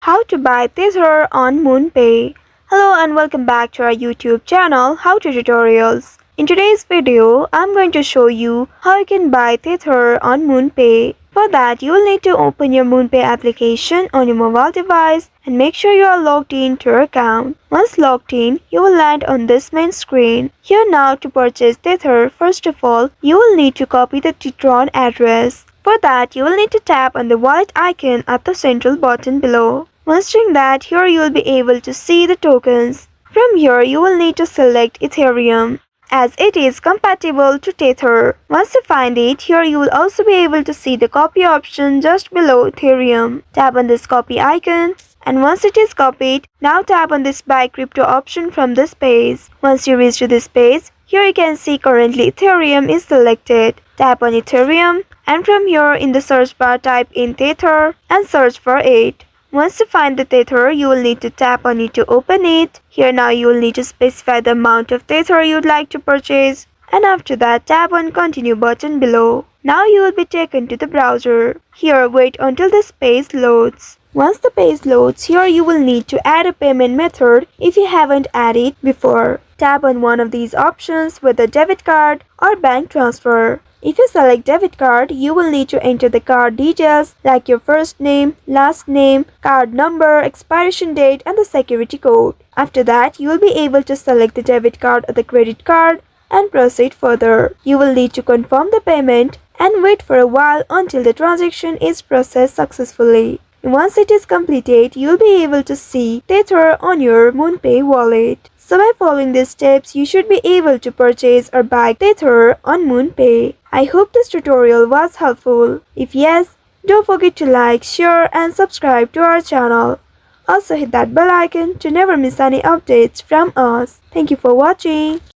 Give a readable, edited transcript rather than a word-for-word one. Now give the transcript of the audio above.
How to buy Tether on MoonPay. Hello and welcome back to our YouTube channel How to Tutorials. In today's video, I'm going to show you how you can buy Tether on MoonPay. For that, you will need to open your MoonPay application on your mobile device and make sure you are logged in to your account. Once logged in, you will land on this main screen. Here now to purchase Tether, first of all, you will need to copy the Tether address. For that, you will need to tap on the wallet icon at the central button below. Once doing that, here you will be able to see the tokens. From here, you will need to select Ethereum, as it is compatible to Tether. Once you find it, here you will also be able to see the copy option just below Ethereum. Tap on this copy icon, and once it is copied, now tap on this buy crypto option from this page. Once you reach to this page, here you can see currently Ethereum is selected. Tap on Ethereum, and from here in the search bar type in Tether and search for it. Once you find the Tether, you will need to tap on it to open it. Here now you will need to specify the amount of Tether you would like to purchase. And after that, tap on continue button below. Now you will be taken to the browser. Here wait until this page loads. Once the page loads, here you will need to add a payment method if you haven't added before. Tap on one of these options, whether debit card or bank transfer. If you select debit card, you will need to enter the card details like your first name, last name, card number, expiration date and the security code. After that, you will be able to select the debit card or the credit card and proceed further. You will need to confirm the payment and wait for a while until the transaction is processed successfully. Once it is completed, you will be able to see Tether on your MoonPay wallet. So by following these steps, you should be able to purchase or buy Tether on MoonPay. I hope this tutorial was helpful. If yes, don't forget to like, share and subscribe to our channel. Also hit that bell icon to never miss any updates from us. Thank you for watching.